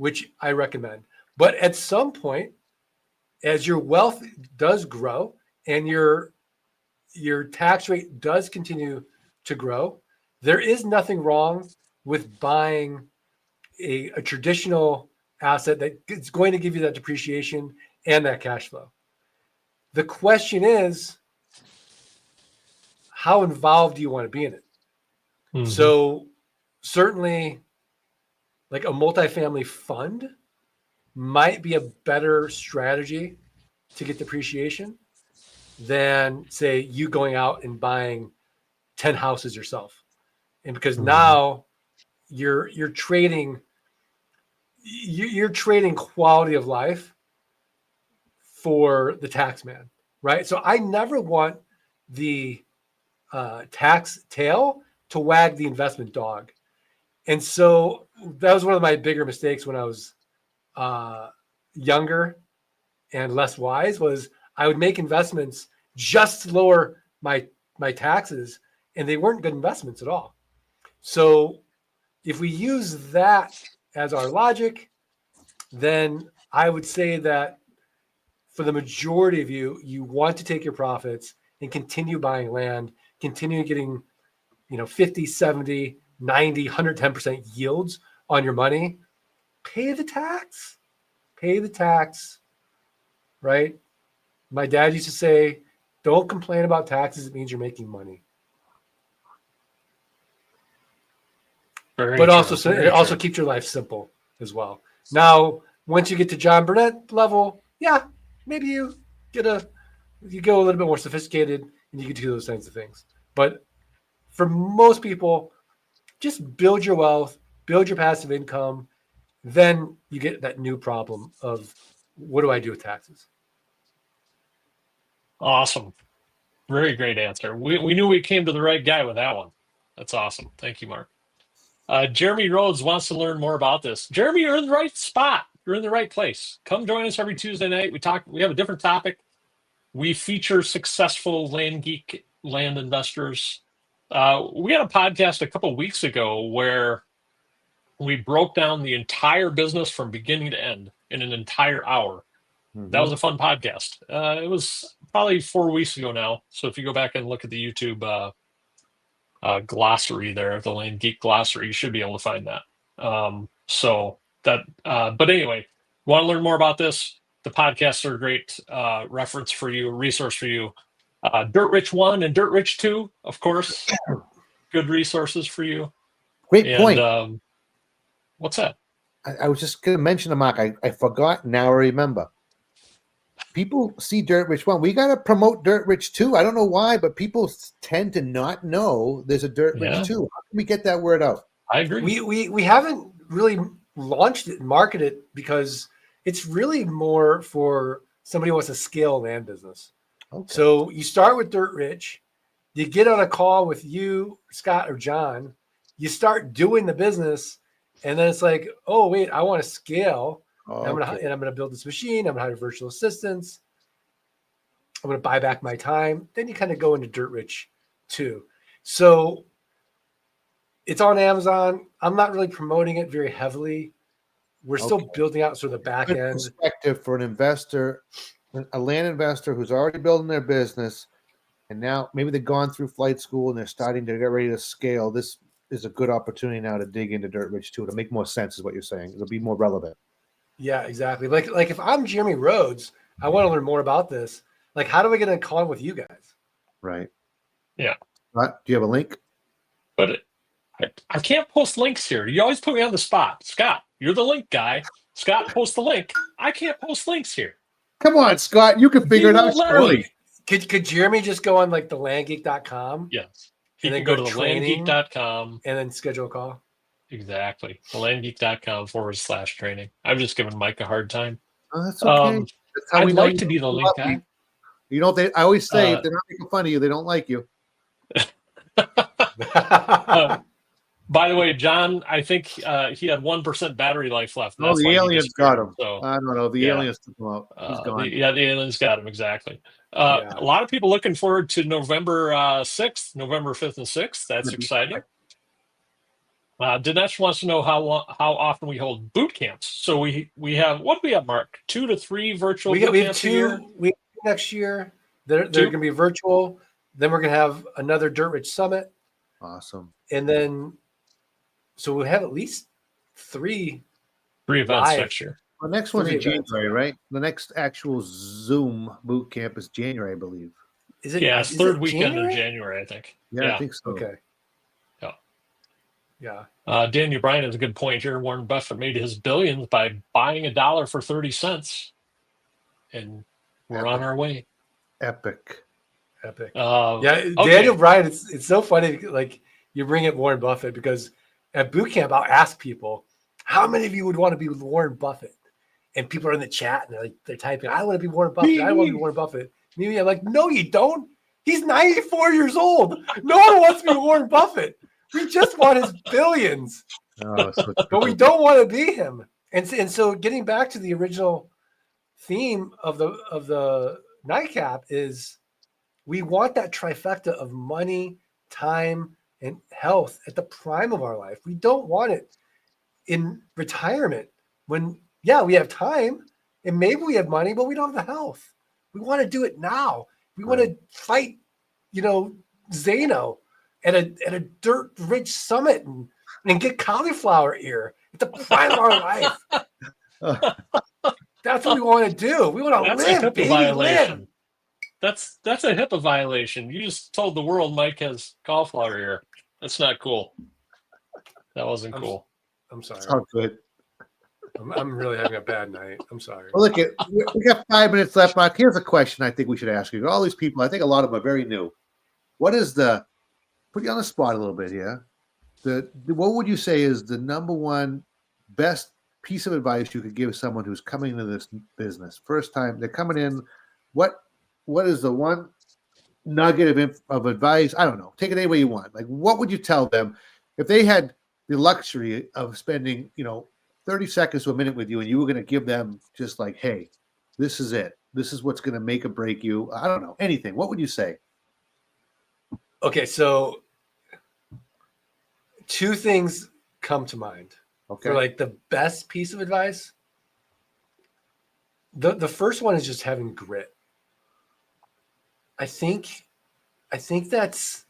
which I recommend. But at some point, as your wealth does grow and your tax rate does continue to grow, there is nothing wrong with buying a traditional asset that is going to give you that depreciation and that cash flow. The question is, how involved do you want to be in it? Mhm. So certainly like a multifamily fund might be a better strategy to get depreciation than say you going out and buying 10 houses yourself. And because now you're trading quality of life for the tax man, right? So I never want the tax tail to wag the investment dog. And so that was one of my bigger mistakes when I was younger and less wise, was I would make investments just to lower my taxes, and they weren't good investments at all. So if we use that as our logic, then I would say that for the majority of you, you want to take your profits and continue buying land, continue getting, 50, 70, 90, 110% yields on your money. Pay the tax, right? My dad used to say, don't complain about taxes. It means you're making money. Very But true, also, very it also true. keeps your life simple as well. Now, once you get to John Burnett level, yeah, maybe you go a little bit more sophisticated and you get to do those kinds of things. But for most people, just build your wealth, build your passive income. Then you get that new problem of what do I do with taxes? Awesome. Very great answer. We knew we came to the right guy with that one. That's awesome. Thank you, Mark. Jeremy Rhodes wants to learn more about this. Jeremy, you're in the right spot. You're in the right place. Come join us every Tuesday night. We have a different topic. We feature successful land geek land investors. We had a podcast a couple of weeks ago where we broke down the entire business from beginning to end in an entire hour. That was a fun podcast. It was probably 4 weeks ago now. So if you go back and look at the YouTube glossary there, the Land Geek glossary, you should be able to find that. But anyway, want to learn more about this? The podcasts are a great reference for you, resource for you. Dirt Rich 1 and Dirt Rich 2, of course, good resources for you. Great point. What's that? I was just going to mention to Mark. I forgot. Now I remember. People see Dirt Rich 1. We got to promote Dirt Rich 2. I don't know why, but people tend to not know there's a Dirt Rich 2. How can we get that word out? I agree. We haven't really launched it and marketed it because it's really more for somebody who wants to scale a land business. Okay. So you start with Dirt Rich, you get on a call with you, Scott, or John, you start doing the business, and then it's like, oh, wait, I want to scale. Okay. And I'm going to build this machine. I'm going to hire virtual assistants. I'm going to buy back my time. Then you kind of go into Dirt Rich 2. So it's on Amazon. I'm not really promoting it very heavily. We're still building out sort of the back end. Perspective for an investor, a land investor who's already building their business, and now maybe they've gone through flight school and they're starting to get ready to scale. This is a good opportunity now to dig into Dirt Rich 2 to make more sense, is what you're saying. It'll be more relevant. Yeah, exactly. Like if I'm Jeremy Rhodes, I want to learn more about this. Like, how do I get in a call with you guys? Right. Yeah. Do you have a link? But I can't post links here. You always put me on the spot. Scott, you're the link guy. Scott, post the link. I can't post links here. Come on, Scott. You can figure it out. Surely. Could Jeremy just go on like the landgeek.com? Yes. He can go to the landgeek.com and then schedule a call. Exactly. landgeek.com/training. I'm just giving Mike a hard time. Oh, that's okay. That's how I'd like to be the link guy. You know, I always say if they're not making fun of you, they don't like you. By the way, John, I think he had 1% battery life left. Oh, the aliens got him. So, I don't know. The aliens took him out. He's gone. The aliens got him, exactly. A lot of people looking forward to November 6th, November 5th and 6th. That's exciting. Dinesh wants to know how often we hold boot camps. So we have, what do we have, Mark? 2 to 3 virtual boot We have camps a year? We have next year. They're Two? going to be virtual. Then we're going to have another Dirt Rich Summit. Awesome. And then, so we'll have at least 3 events live. next year. The next one's 3 in events. January, right? The next actual Zoom boot camp is January, I believe. Is it? Yeah, it's is third it weekend January? in January, I think. Yeah, I think so. Okay. Yeah. Yeah. Daniel Bryan has a good point here. Warren Buffett made his billions by buying $1 for 30 cents. And we're on our way. Epic. Epic. Okay. Daniel Bryan, it's so funny. Like, you bring up Warren Buffett, because at boot camp, I'll ask people, how many of you would want to be with Warren Buffett? And people are in the chat and they're typing, I want to be Warren Buffett. I want to be Warren Buffett. Me, I'm like, no, you don't. He's 94 years old. No one wants to be Warren Buffett. We just want his billions, Oh, so but we don't want to be him. And so getting back to the original theme of the nightcap is, we want that trifecta of money, time, and health at the prime of our life. We don't want it in retirement when, we have time and maybe we have money, but we don't have the health. We want to do it now. We want to fight, Zano at a Dirt Rich Summit and get cauliflower ear at the prime of our life. That's what we want to do. We want to live, a HIPAA baby, violation. live. That's a HIPAA violation. You just told the world Mike has cauliflower ear. That's not cool. That wasn't cool. I'm sorry. it's all good. I'm really having a bad night. I'm sorry. Well, look, we got 5 minutes left, Mark. Here's a question I think we should ask you. All these people, I think a lot of them are very new. What is put you on the spot a little bit here. What would you say is the number one best piece of advice you could give someone who's coming into this business? First time they're coming in, what is the one nugget of advice? I don't know. Take it any way you want. Like, what would you tell them if they had the luxury of spending, 30 seconds to a minute with you, and you were going to give them just like, hey, this is it. This is what's going to make or break you. I don't know, anything. What would you say? Okay, so 2 things come to mind for like the best piece of advice. The first one is just having grit. I think that's,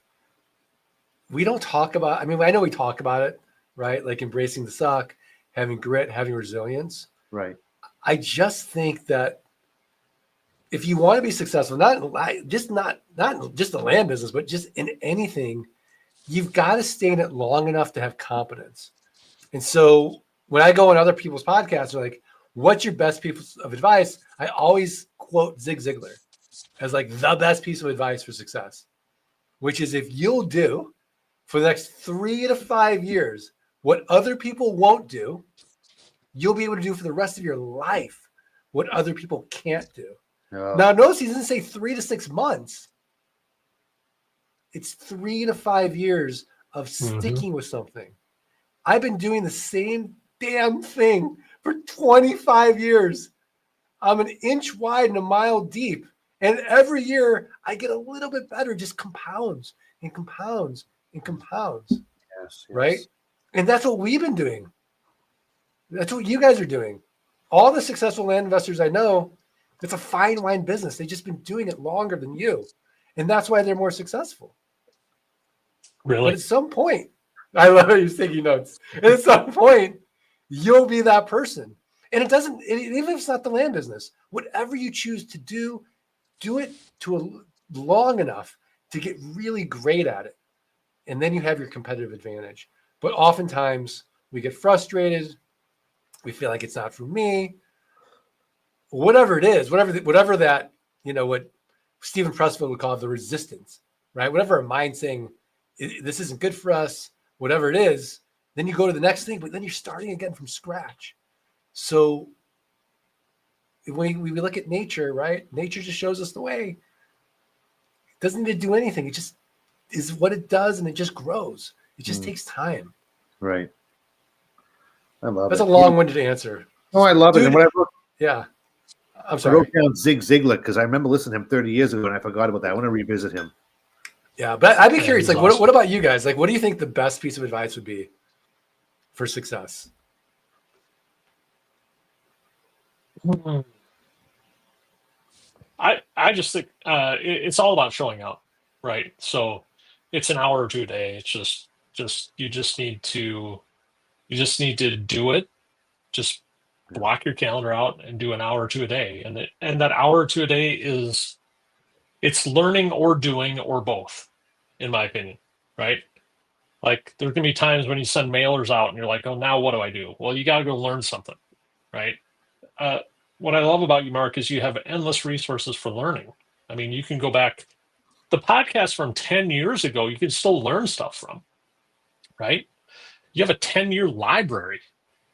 we don't talk about, I mean, I know we talk about it, right? Like embracing the suck, having grit, having resilience. Right. I just think that if you want to be successful, not just the land business, but just in anything, you've got to stay in it long enough to have competence. And so when I go on other people's podcasts, they're like, what's your best piece of advice? I always quote Zig Ziglar as like the best piece of advice for success, which is, if you'll do for the next 3 to 5 years what other people won't do, you'll be able to do for the rest of your life what other people can't do. Oh. Now, notice he doesn't say 3 to 6 months. It's 3 to 5 years of sticking with something. I've been doing the same damn thing for 25 years. I'm an inch wide and a mile deep. And every year I get a little bit better, just compounds and compounds and compounds. Yes. Right? And that's what we've been doing. That's what you guys are doing. All the successful land investors I know, it's a fine wine business. They've just been doing it longer than you. And that's why they're more successful. Really? But at some point, I love how you're taking notes. And at some point, you'll be that person. And even if it's not the land business, whatever you choose to do it long enough to get really great at it. And then you have your competitive advantage. But oftentimes we get frustrated. We feel like it's not for me. Whatever it is, whatever that, what Stephen Pressfield would call the resistance, right? Whatever a mind saying, this isn't good for us, whatever it is, then you go to the next thing, but then you're starting again from scratch. So when we look at nature, right? Nature just shows us the way. It doesn't need to do anything. It just is what it does, and it just grows. It just takes time. Right. I love That's it. a long-winded answer. Oh, I love it. Dude, And when yeah. I'm I sorry. wrote down Zig Ziglar because I remember listening to him 30 years ago and I forgot about that. I want to revisit him. Yeah, but I'd be curious. he's Like, awesome. what about you guys? Like, what do you think the best piece of advice would be for success? I just think it's all about showing up, right? So it's an hour or two a day. It's just you just need to do it. Just block your calendar out and do an hour or two a day, and that hour or two a day is it's learning or doing or both, in my opinion, right? Like there can be times when you send mailers out and you're like, oh, now what do I do? Well, you got to go learn something, right? Uh, what I love about you, Mark, is you have endless resources for learning. I mean, you can go back the podcast from 10 years ago, you can still learn stuff from, right? You have a 10-year library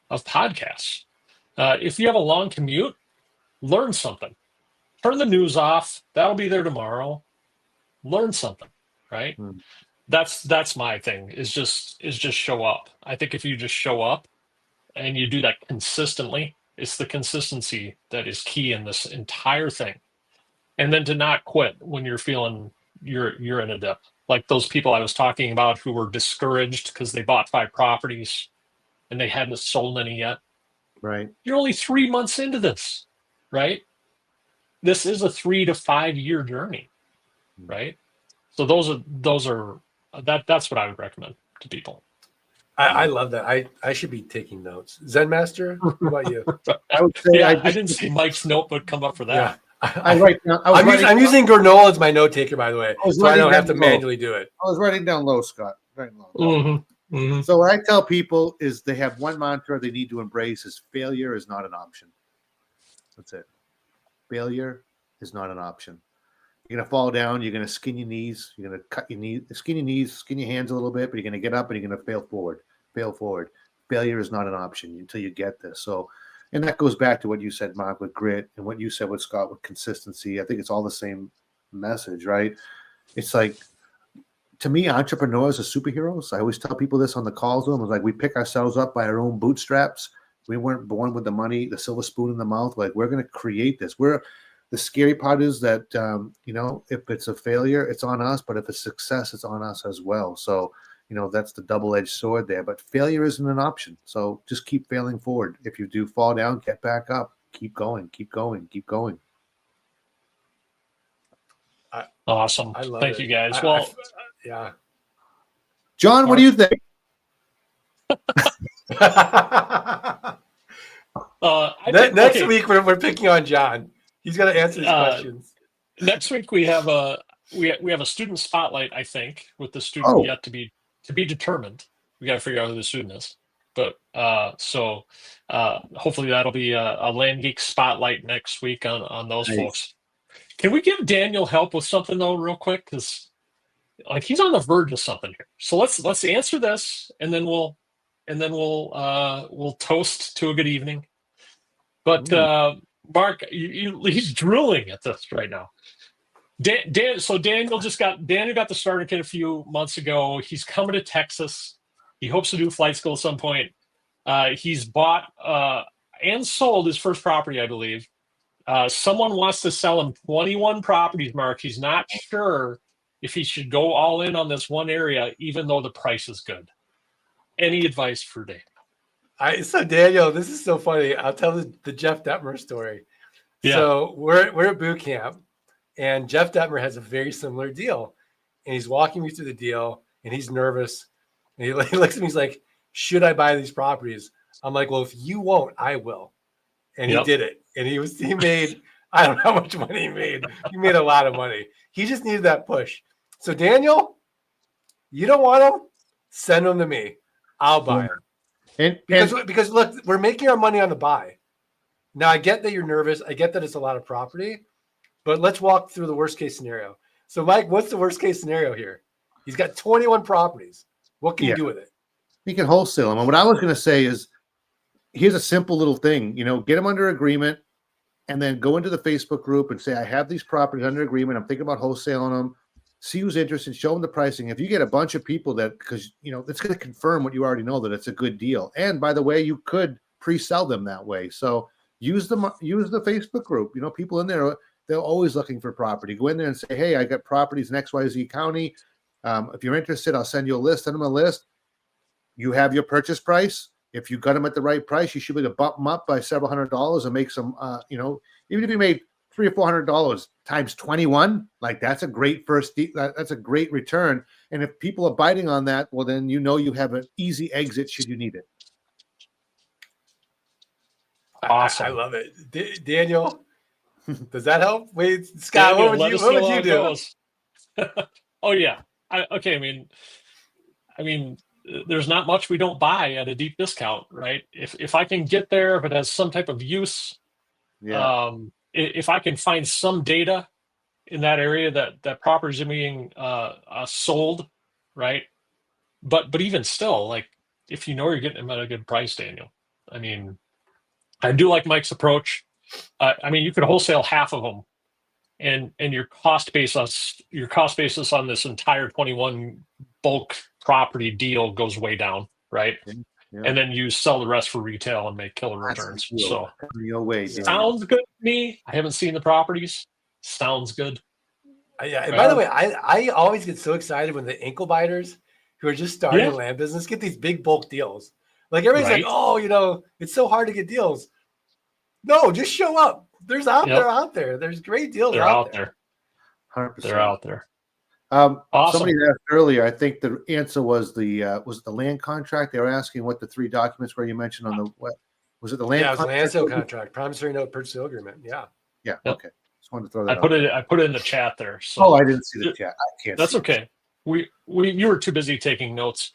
of podcasts. If you have a long commute, learn something. Turn the news off. That'll be there tomorrow. Learn something, right? Hmm. That's my thing. Is just show up. I think if you just show up and you do that consistently, it's the consistency that is key in this entire thing. And then to not quit when you're feeling you're in a dip. Like those people I was talking about who were discouraged because they bought 5 properties and they hadn't sold any yet. Right. You're only 3 months into this, right? This is a 3 to 5 year journey, right? So that's what I would recommend to people. I love that. I should be taking notes. Zen Master, what about you? I would say I didn't see Mike's notebook come up for that. Yeah. I'm using granola as my note taker, by the way, so I don't have to manually do it. I was writing down low, Scott. Writing low. Mm-hmm. Mm-hmm. So what I tell people is they have one mantra they need to embrace is failure is not an option. That's it. Failure is not an option. You're going to fall down. You're going to skin your knees. You're going to cut your knees, skin your knees, skin your hands a little bit, but you're going to get up and you're going to fail forward. Failure is not an option until you get this. So, and that goes back to what you said, Mark, with grit, and what you said with Scott with consistency. I think it's all the same message, right? It's like, to me, entrepreneurs are superheroes. I always tell people this on the calls to them. It's like we pick ourselves up by our own bootstraps. We weren't born with the money, the silver spoon in the mouth. Like we're going to create this. The scary part is that, if it's a failure, it's on us. But if it's success, it's on us as well. So, that's the double-edged sword there. But failure isn't an option. So just keep failing forward. If you do fall down, get back up. Keep going. Keep going. Keep going. Awesome. I love Thank it. you, guys. Yeah. John, what do you think? Next week we're picking on John. He's got to answer these questions. Next week we have a student spotlight. I think with the student yet to be determined. We got to figure out who the student is. But hopefully that'll be a Land Geek spotlight next week on those folks. Can we give Daniel help with something though, real quick? Because he's on the verge of something here. So let's answer this, and then we'll toast to a good evening. But Mark, he's drooling at this right now. Daniel got the starter kit a few months ago. He's coming to Texas. He hopes to do flight school at some point. He's bought and sold his first property, I believe. Someone wants to sell him 21 properties, Mark. He's not sure if he should go all in on this one area, even though the price is good. Any advice for Daniel? So Daniel, this is so funny. I'll tell the Jeff Detmer story. Yeah. So we're at boot camp, and Jeff Detmer has a very similar deal. And he's walking me through the deal, and he's nervous. And he looks at me, he's like, should I buy these properties? I'm like, well, if you won't, I will. And he did it. And he made, I don't know how much money he made. He made a lot of money. He just needed that push. So Daniel, you don't want them? Send them to me. I'll buy them. Because look, we're making our money on the buy. Now I get that you're nervous. I get that it's a lot of property, but let's walk through the worst case scenario. So Mike, what's the worst case scenario here? He's got 21 properties. What can you do with it? You can wholesale them. And what I was going to say is, here's a simple little thing, get them under agreement and then go into the Facebook group and say, I have these properties under agreement. I'm thinking about wholesaling them. See who's interested, show them the pricing. If you get a bunch of people because it's going to confirm what you already know, that it's a good deal. And by the way, you could pre-sell them that way. So use the Facebook group. People in there, they're always looking for property. Go in there and say, hey, I got properties in XYZ County. If you're interested, I'll send you a list. Send them a list. you have your purchase price. If you got them at the right price, you should be able to bump them up by several $100s and make some, even if you made $300 or $400 times 21, like that's a great that's a great return. And if people are biting on that, well, then you have an easy exit should you need it. Awesome. I love it. Daniel, does that help? Wait, Scott, Daniel, what let us would know how you it do? goes. Oh yeah. Okay. I mean, there's not much we don't buy at a deep discount, right? If I can get there, if it has some type of use, if I can find some data in that area that properties are being sold, right? But even still, like if you know you're getting them at a good price, Daniel. I mean, I do like Mike's approach. I mean, you could wholesale half of them, and your cost basis on this entire 21 bulk property deal goes way down, right? Yeah. And then you sell the rest for retail and make killer returns. So Your way, sounds good to me. I haven't seen the properties. Sounds good. Yeah. And by the way, I always get so excited when the ankle biters who are just starting a land business get these big bulk deals. Like everybody's like, oh, it's so hard to get deals. No, just show up. They're out there. There's great deals out there. 100%. They're out there. Awesome. Somebody asked earlier. I think the answer was the land contract. They were asking what the 3 documents were you mentioned on the what was it the land? Yeah, it was contract? land sale contract, promissory note, purchase sale agreement. Yeah. Yeah. Yep. Okay. Just wanted to throw that. I put it in the chat there. So I didn't see the chat. I can't. That's okay. You were too busy taking notes.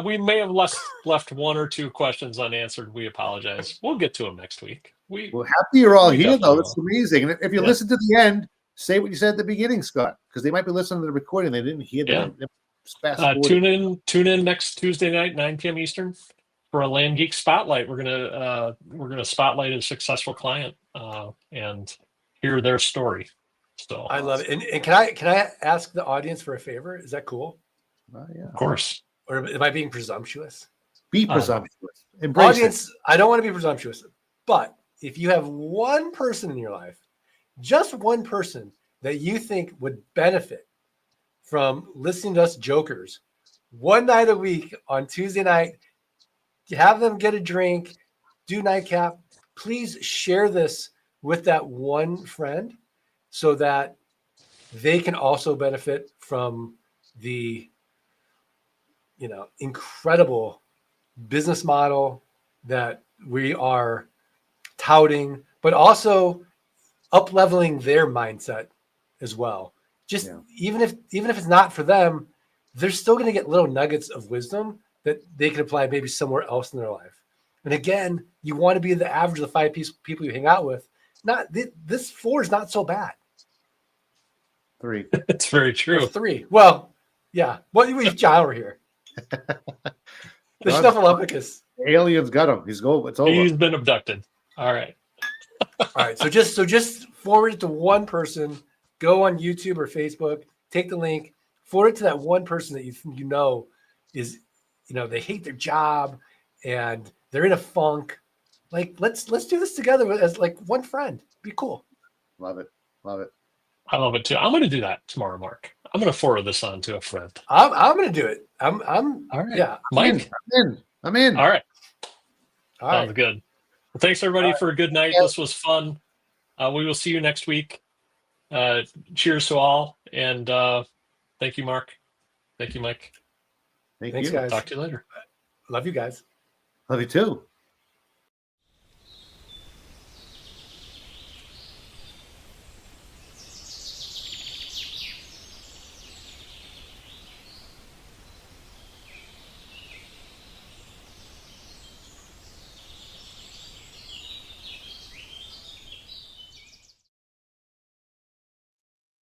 We may have left 1 or 2 questions unanswered. We apologize. We'll get to them next week. Well, happy you're all here though. definitely That's amazing. And if you listen to the end, say what you said at the beginning, Scott, because they might be listening to the recording. They didn't hear that. Tune in next Tuesday night, 9 p.m. Eastern, for a Land Geek Spotlight. We're gonna spotlight a successful client and hear their story. So I love it. And can I ask the audience for a favor? Is that cool? Yeah. Of course. Or am I being presumptuous? Be presumptuous. Embrace audience, I don't want to be presumptuous, but if you have one person in your life, just one person that you think would benefit from listening to us jokers one night a week on Tuesday night, have them get a drink, do nightcap, please share this with that one friend so that they can also benefit from the incredible business model that we are touting, but also up leveling their mindset as well. Just even if it's not for them, they're still going to get little nuggets of wisdom that they can apply maybe somewhere else in their life. And again, you want to be the average of the 5 people you hang out with. Not this 4 is not so bad. 3. It's very true. Or 3. Well, yeah. What we John over here? The Snuffleupagus. Aliens got him. It's over. He's been abducted. All right. All right. So just forward it to one person. Go on YouTube or Facebook. Take the link. Forward it to that one person that you know is, they hate their job and they're in a funk. Like let's do this together as like one friend. Be cool. Love it. I love it too. I'm going to do that tomorrow, Mark. I'm going to forward this on to a friend. I'm going to do it. I'm all right. Yeah. Mike. I'm in. All right. All right. Sounds good. Well, thanks everybody for a good night. This was fun. We will see you next week. Cheers to all. And thank you, Mark. Thank you, Mike. Thanks, guys. Talk to you later. Love you guys. Love you too.